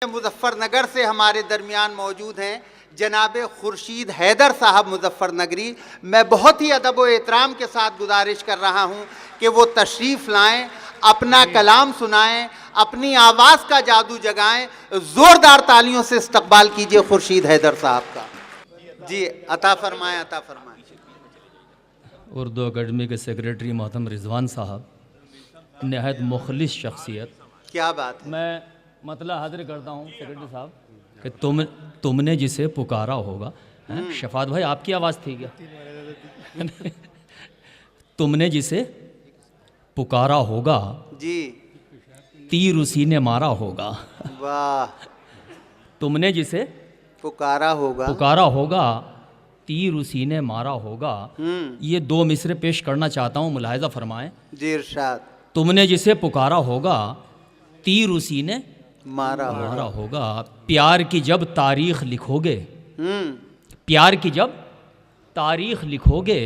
मुजफ्फरनगर से हमारे दरमियान मौजूद हैं जनाब खुर्शीद हैदर साहब मुजफ्फरनगरी। मैं बहुत ही अदब व एहतराम के साथ गुजारिश कर रहा हूं कि वो तशरीफ़ लाएं, अपना कलाम सुनाएं, अपनी आवाज़ का जादू जगाएं। ज़ोरदार तालियों से इस्तकबाल कीजिए खुर्शीद हैदर साहब का। जी अता फरमाएं, अता फरमाएं। उर्दू अकेडमी के सेक्रेटरी मोहतरम रिजवान साहब, नहायत मुखलिस शख्सियत। क्या बात है। मैं मतलब हाजिर करता हूँ सेक्रेटरी साहब कि तुमने जिसे पुकारा होगा, शफात भाई आपकी आवाज़ थी क्या? तुमने जिसे पुकारा होगा जी, तीर उसी ने मारा होगा। वाह। तुमने जिसे पुकारा होगा तीर उसी ने मारा होगा। ये दो मिसरे पेश करना चाहता हूँ, मुलाहिजा फरमाएं। जी इरशाद। तुमने जिसे पुकारा होगा तीर उसी ने मारा होगा। प्यार की जब तारीख लिखोगे, प्यार की जब तारीख लिखोगे,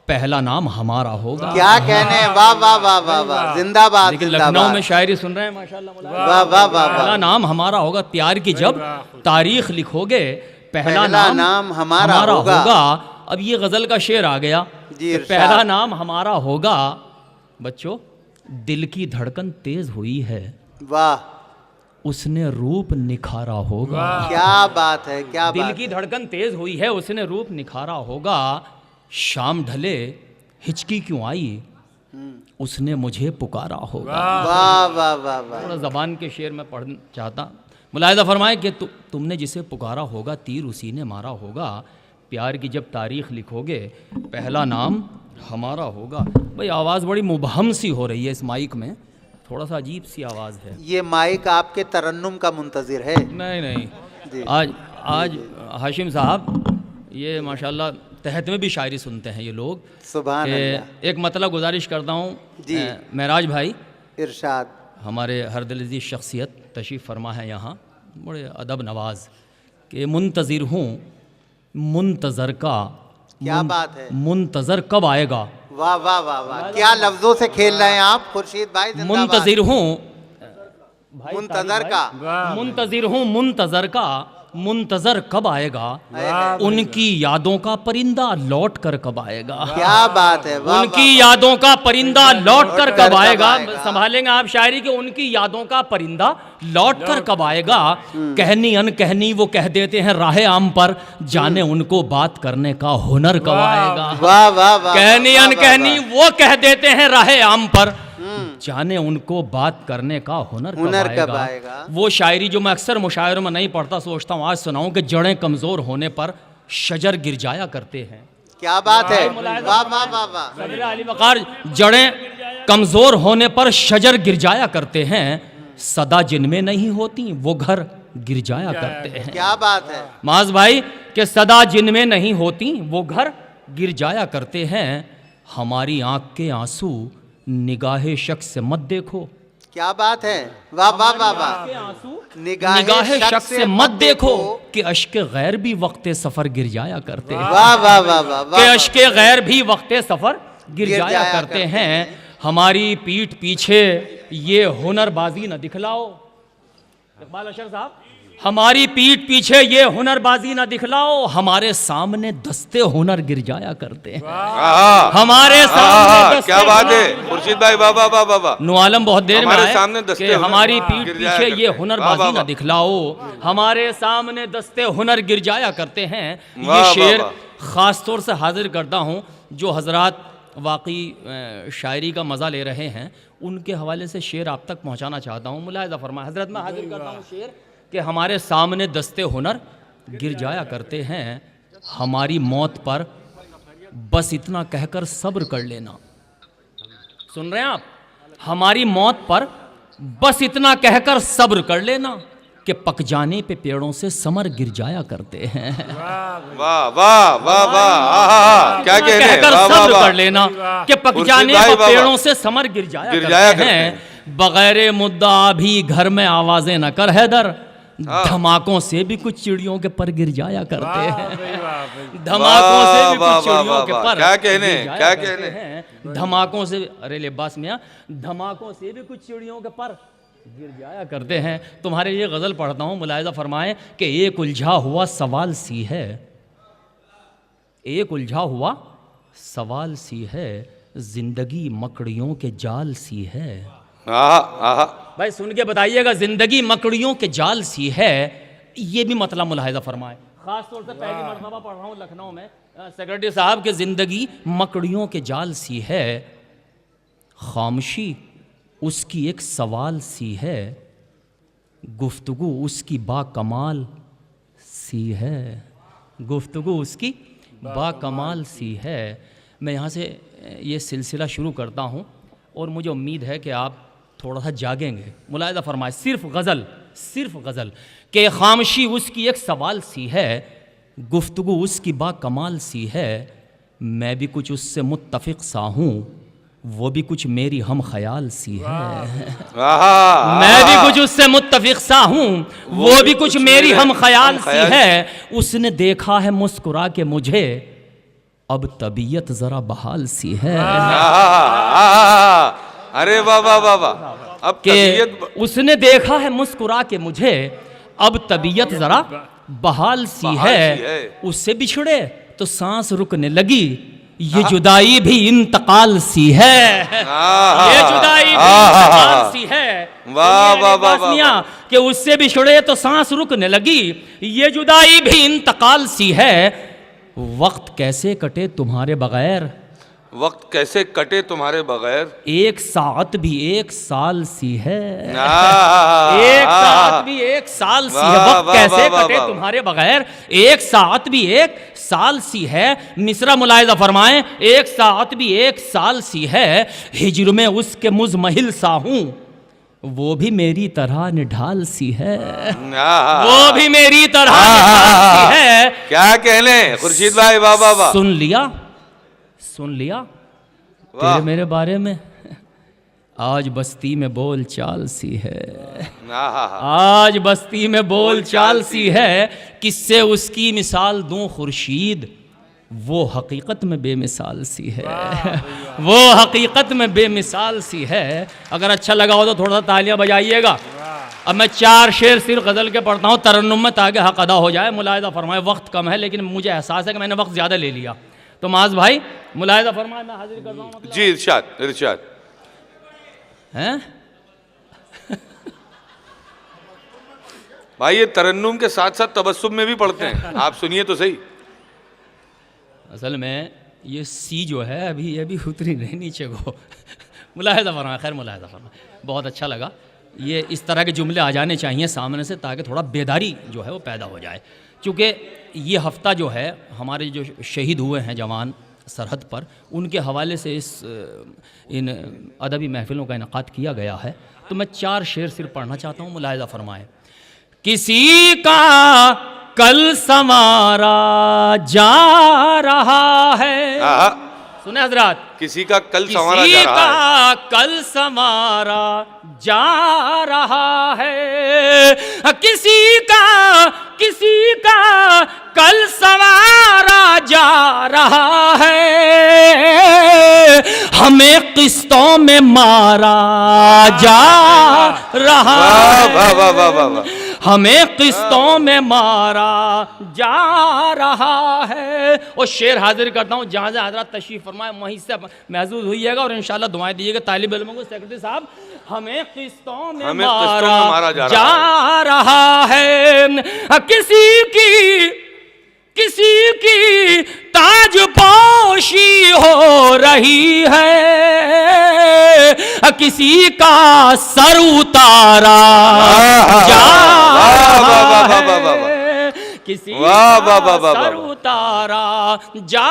पहला नाम हमारा होगा। क्या कहने, वाह वाह वाह वाह वाह, जिंदाबाद। लेकिन लखनऊ में शायरी सुन रहे हैं माशाल्लाह। वाह वाह वाह। पहला नाम हमारा होगा, प्यार की जब तारीख लिखोगे, पहला नाम हमारा होगा। अब ये गजल का शेर आ गया कि पहला नाम हमारा होगा। बच्चों, दिल की धड़कन तेज हुई है, वाह, उसने रूप निखारा होगा। क्या बात है, क्या दिल बात की धड़कन तेज हुई है, उसने रूप निखारा होगा। शाम ढले हिचकी क्यों आई, उसने मुझे पुकारा होगा। वाह वाह वाह वाह। थोड़ा ज़बान के शेर में पढ़ना चाहता। मुलाहिजा फरमाए कि तुमने जिसे पुकारा होगा तीर उसी ने मारा होगा। प्यार की जब तारीख लिखोगे, पहला नाम हमारा होगा। भाई आवाज़ बड़ी मुबहम सी हो रही है इस माइक में, थोड़ा सा अजीब सी आवाज़ है। ये माइक आपके तरन्नुम का मुंतज़िर है? नहीं। आज हाशिम साहब ये माशाल्लाह तहत में भी शायरी सुनते हैं ये लोग। सुभान अल्लाह। एक मतलब गुजारिश करता हूँ जी, महराज भाई इरशाद। हमारे हर दिलअज़ीज़ शख्सियत तशरीफ़ फरमा है यहाँ, बड़े अदब नवाज कि मुंतज़िर हूँ मुंतज़र का। क्या बात है। मुंतज़र कब आएगा। वाह वाह वाह वाह, क्या लफ्जों से खेल रहे हैं आप खुर्शीद भाई। मुंतज़िर हूँ मुंतज़र का, मुंतज़िर हूँ मुंतज़र का, मुंतज़र कब आएगा, उनकी यादों का परिंदा लौट कर कब आएगा। क्या बात है। उनकी यादों का परिंदा लौट कर कब आएगा। संभालेंगे आप शायरी के, उनकी यादों का परिंदा लौट कर कब आएगा। कहनी अनकहनी वो कह देते हैं राहे आम पर, जाने उनको बात करने का हुनर कब आएगा। वाह वाह वाह। कहनी अनकहनी वो कह देते हैं राहे आम पर, जाने उनको बात करने का हुनर कब आएगा। वो शायरी जो मैं अक्सर मुशायरों में नहीं पढ़ता, सोचता हूँ आज सुनाऊं कि जड़ें कमज़ोर होने पर शजर गिर जाया करते हैं। क्या बात है। वाह वाह वाह वाह। अली वक़ार, जड़ें कमज़ोर होने पर शजर गिर जाया करते हैं, सदा जिनमें नहीं होती वो घर गिर जाया करते हैं। क्या बात है माज भाई कि सदा जिनमें नहीं होती वो घर गिर जाया करते हैं। हमारी आँख के आंसू निगाहे शख्स से मत देखो। क्या बात है। वाह वाह वाह वाह। निगाहे शख्स से मत देखो कि अश्के गैर भी वक्ते सफर गिर जाया करते हैं। वाह वाह वाह वाह। कि अश्के गैर भी वक्ते सफर गिर जाया करते हैं। हमारी पीठ पीछे ये हुनरबाजी न दिखलाओ। इकबाल अशर साहब, हमारी पीठ पीछे ये हुनरबाजी ना दिखलाओ, हमारे सामने दस्ते हुनर गिर जाया करते हैं। हमारे सामने क्या बात है खुर्शीद भाई, वाह वाह वाह वाह। नुआलम बहुत देर में आए कि हमारी पीठ पीछे ये हुनरबाजी ना दिखलाओ, हमारे सामने दस्ते हुनर गिर जाया करते हैं। ये शेर ख़ास तौर से हाजिर करता हूँ जो हजरात वाकई शायरी का मज़ा ले रहे हैं, उनके हवाले से शेर आप तक पहुँचाना चाहता हूँ। मुलाहिजा फरमाए हजरत, मैं हाजिर करता हूँ शेर कि हमारे सामने दस्ते हुनर गिर जाया करते हैं। हमारी मौत पर बस इतना कहकर सब्र कर लेना। सुन रहे हैं आप, हमारी मौत पर बस इतना कहकर सब्र कर लेना कि पक जाने पे पेड़ों से समर गिर जाया करते हैं। वाह वाह वाह वाह, क्या कहकर सब्र कर लेना कि पक जाने पे पेड़ों से समर गिर जाया करते हैं। बगैर मुद्दा भी घर में आवाजें न कर हैदर, धमाकों से भी कुछ चिड़ियों के पर गिर जाया करते हैं। धमाकों से भी कुछ चिड़ियों के पर क्या कहने धमाकों से, अरे लिबास मियां, धमाकों से भी कुछ चिड़ियों के पर गिर जाया करते हैं। तुम्हारे लिए गज़ल पढ़ता हूँ, मुलाहिज़ा फरमाएं कि एक उलझा हुआ सवाल सी है, एक उलझा हुआ सवाल सी है, जिंदगी मकड़ियों के जाल सी है। भाई सुन के बताइएगा, जिंदगी मकड़ियों के जाल सी है, ये भी मतलब मुलाहिज़ा फरमाएं। खास तौर से पहली मरतबा पढ़ रहा हूँ लखनऊ में, सेक्रेटरी साहब के ज़िंदगी मकड़ियों के जाल सी है, खामोशी उसकी एक सवाल सी है, गुफ्तगू उसकी बाकमाल सी है, गुफ्तगू उसकी बाकमाल सी है। मैं यहाँ से ये सिलसिला शुरू करता हूँ और मुझे उम्मीद है कि आप थोड़ा सा जागेंगे। मुलाहिज़ा फरमाए, सिर्फ गज़ल के खामोशी उसकी एक सवाल सी है, गुफ्तगू उसकी बाकमाल सी है, मैं भी कुछ उससे मुत्तफ़िक़ सा हूँ, वो भी कुछ मेरी हम ख्याल सी है। मैं भी कुछ उससे मुत्तफ़िक़ सा हूँ, वो भी कुछ मेरी हम ख्याल सी है। उसने देखा है मुस्कुरा के मुझे, अब तबीयत ज़रा बहाल सी है। अरे वाह वाह वाह वाह। अब तबीयत, उसने देखा है मुस्कुरा के मुझे, अब तबीयत ज़रा बहाल सी है। उससे बिछड़े तो सांस रुकने लगी, ये जुदाई भी इंतकाल सी है। ये जुदाई भी इंतकाल सी है। वाह वाह वाह। कि उससे बिछड़े तो सांस रुकने लगी, ये जुदाई भी इंतकाल सी है। वक्त कैसे कटे तुम्हारे बगैर, वक्त कैसे कटे तुम्हारे बगैर, एक साथ भी एक साल सी है। एक साथ भी एक साल सी है। वक्त कैसे कटे तुम्हारे बगैर, एक साथ भी एक साल सी है। मिसरा मुलाहिज़ा फरमाएं, एक साथ भी एक साल सी है। हिज्र में उसके मुज़महिल सा हूँ, वो भी मेरी तरह निढाल सी है। वो भी मेरी तरह निढाल सी है। क्या कहने खुर्शीद भाई, वाह वाह वाह। सुन लिया तेरे मेरे बारे में, आज बस्ती में बोल चाल सी है। आज बस्ती में बोल चाल सी है, किससे उसकी मिसाल दूं खुर्शीद, वो हकीकत में बेमिसाल सी है। वो हकीकत में बेमिसाल सी है। अगर अच्छा लगा हो तो थोड़ा सा तालियां बजाइएगा। अब मैं 4 शेर सिर्फ गज़ल के पढ़ता हूँ तरन्नुम में, ताकि हक अदा हो जाए। मुलाहिज़ा फरमाए, वक्त कम है लेकिन मुझे एहसास है कि मैंने वक्त ज़्यादा ले लिया, तो माज भाई मुलाहिज़ा फरमाए, मैं हाजिर कर रहा हूँ। जी इरशाद हैं भाई, ये तरन्नुम के साथ साथ तबस्सुम में भी पढ़ते हैं, आप सुनिए तो सही। असल में ये सी जो है अभी ये भी उतरी नहीं नीचे को। मुलाहिज़ा फरमाए, खैर मुलाहिज़ा फरमाए, बहुत अच्छा लगा। ये इस तरह के जुमले आ जाने चाहिए सामने से, ताकि थोड़ा बेदारी जो है वो पैदा हो जाए। क्योंकि ये हफ़्ता जो है हमारे जो शहीद हुए हैं जवान सरहद पर, उनके हवाले से इन अदबी महफ़िलों का इनेकाद किया गया है। तो मैं 4 शेर सिर्फ पढ़ना चाहता हूँ। मुलाहिज़ा फरमाए, किसी का कल संवारा जा रहा है। सुने हजरात, किसी का कल संवारा जा रहा है, कल संवारा जा रहा है। किसी का कल संवारा जा रहा है, हमें किस्तों में मारा जा रहा है। हमें किस्तों में मारा जा रहा है। और शेर हाजिर करता हूँ, जहाँ जहाँ हज़रात तशरीफ़ फरमाए वहीं से महसूस हुईएगा और इंशाल्लाह दुआएं दीजिएगा तालिब इल्मों को। सेक्रेटरी साहब, हमें किस्तों में मारा जा रहा है। किसी की ताजपोशी हो रही है, किसी का सर उतारा जा रहा है। किसी का सर उतारा जा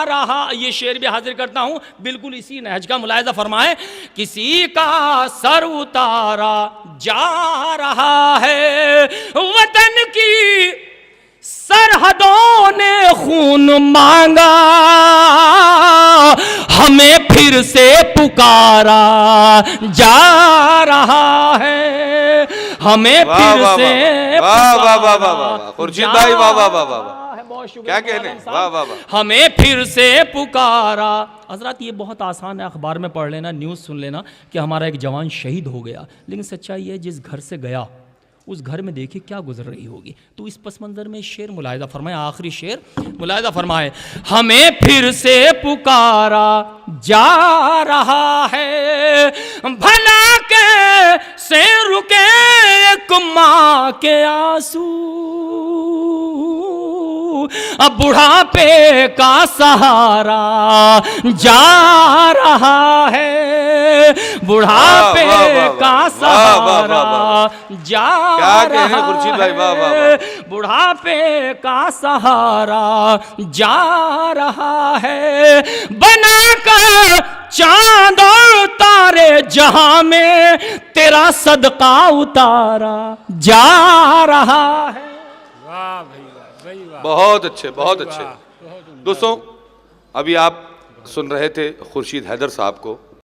रहा। ये शेर भी हाजिर करता हूँ बिल्कुल इसी नहज का। मुलाहिज़ा फरमाए, किसी का सर उतारा जा रहा है, वतन की सरहदों ने खून मांगा, हमें फिर से पुकारा जा रहा है। हमें फिर से खुर्शीद भाई, वाह वाह वाह वाह। बहुत शुक्रिया। क्या कहने, वाह वाह वाह। हमें फिर से पुकारा। हजरत ये बहुत आसान है, अखबार में पढ़ लेना, न्यूज़ सुन लेना कि हमारा एक जवान शहीद हो गया, लेकिन सच्चाई है जिस घर से गया उस घर में देखिए क्या गुजर रही होगी। तो इस पस मंज़र में शेर मुलाहिजा फरमाए, आखिरी शेर मुलाहिजा फरमाए। हमें फिर से पुकारा जा रहा है, भला के से रुके एक माँ के आंसू, अब बुढ़ापे का सहारा जा रहा है, बुढ़ापे का सहारा जा रहा है, बुढ़ापे का सहारा जा रहा है, बनाकर चांद और तारे जहां में तेरा सदका उतारा जा रहा है। वाह भाई वाह, बहुत अच्छे, बहुत अच्छे। दोस्तों, अभी आप सुन रहे थे खुर्शीद हैदर साहब को।